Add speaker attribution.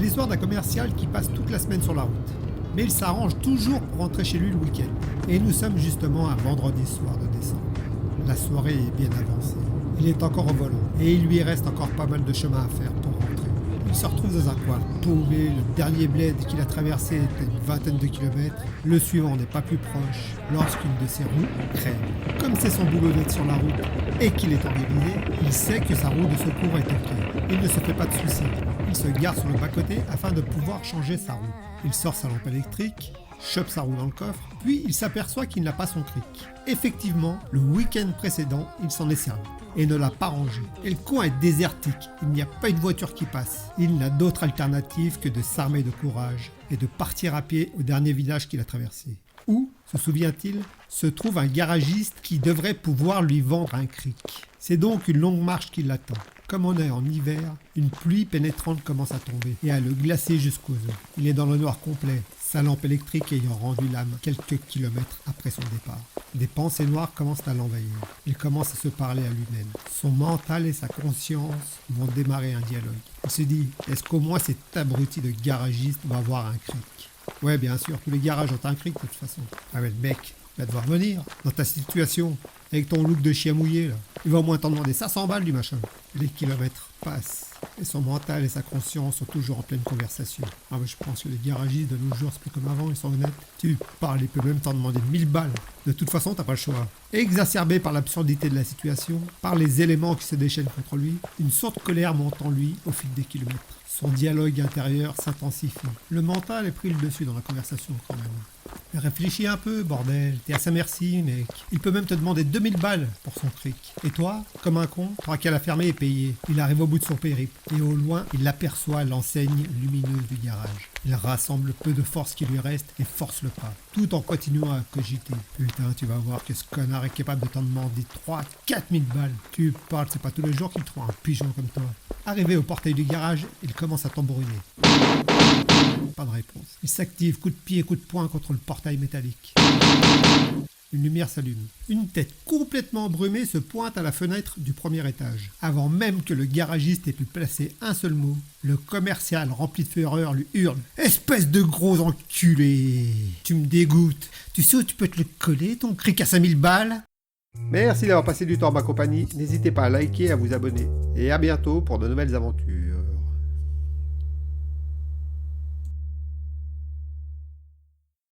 Speaker 1: C'est l'histoire d'un commercial qui passe toute la semaine sur la route. Mais il s'arrange toujours pour rentrer chez lui le week-end. Et nous sommes justement un vendredi soir de décembre. La soirée est bien avancée. Il est encore au volant et il lui reste encore pas mal de chemin à faire pour rentrer. Il se retrouve dans un coin paumé, le dernier bled qu'il a traversé était une vingtaine de kilomètres, le suivant n'est pas plus proche lorsqu'une de ses roues crève. Comme c'est son boulot d'être sur la route et qu'il est organisé, il sait que sa roue de secours est ok. Il ne se fait pas de soucis. Il se gare sur le bas-côté afin de pouvoir changer sa roue. Il sort sa lampe électrique, chope sa roue dans le coffre, puis il s'aperçoit qu'il n'a pas son cric. Effectivement, le week-end précédent, il s'en est servi et ne l'a pas rangé. Et le coin est désertique, il n'y a pas une voiture qui passe. Il n'a d'autre alternative que de s'armer de courage et de partir à pied au dernier village qu'il a traversé. Où, se souvient-il, se trouve un garagiste qui devrait pouvoir lui vendre un cric. C'est donc une longue marche qui l'attend. Comme on est en hiver, une pluie pénétrante commence à tomber et à le glacer jusqu'aux os. Il est dans le noir complet, sa lampe électrique ayant rendu l'âme quelques kilomètres après son départ. Des pensées noires commencent à l'envahir. Il commence à se parler à lui-même. Son mental et sa conscience vont démarrer un dialogue. Il se dit, est-ce qu'au moins cet abruti de garagiste va avoir un cric? Ouais, bien sûr, tous les garages ont un cric de toute façon. Ah mais le mec va devoir venir. Dans ta situation, avec ton look de chien mouillé, là, il va au moins t'en demander 500 balles du machin. Les kilomètres passent. Et son mental et sa conscience sont toujours en pleine conversation. Ah mais je pense que les garagistes de nos jours, c'est plus comme avant, ils sont honnêtes. Tu parles, il peut même t'en demander 1000 balles. De toute façon, t'as pas le choix. Exacerbé par l'absurdité de la situation, par les éléments qui se déchaînent contre lui, une sorte de colère monte en lui au fil des kilomètres. Son dialogue intérieur s'intensifie. Le mental est pris le dessus dans la conversation quand même. Mais réfléchis un peu, bordel, t'es à sa merci, mec. Il peut même te demander 2000 balles pour son cric. Et toi, comme un con, t'auras qu'à la fermer et payer. Il arrive au bout de son périple. Et au loin, il aperçoit l'enseigne lumineuse du garage. Il rassemble le peu de force qui lui reste et force le pas, tout en continuant à cogiter. Putain, tu vas voir que ce connard est capable de t'en demander 3-4 000 balles. Tu parles, c'est pas tous les jours qu'il trouve un pigeon comme toi. Arrivé au portail du garage, il commence à tambouriner. Pas de réponse. Il s'active, coup de pied, coup de poing contre le portail métallique. Une lumière s'allume. Une tête complètement embrumée se pointe à la fenêtre du premier étage. Avant même que le garagiste ait pu placer un seul mot, le commercial rempli de fureur lui hurle « Espèce de gros enculé! Tu me dégoûtes! Tu sais où tu peux te le coller, ton cric à 5000 balles ?» Merci d'avoir passé du temps en ma compagnie. N'hésitez pas à liker et à vous abonner. Et à bientôt pour de nouvelles aventures.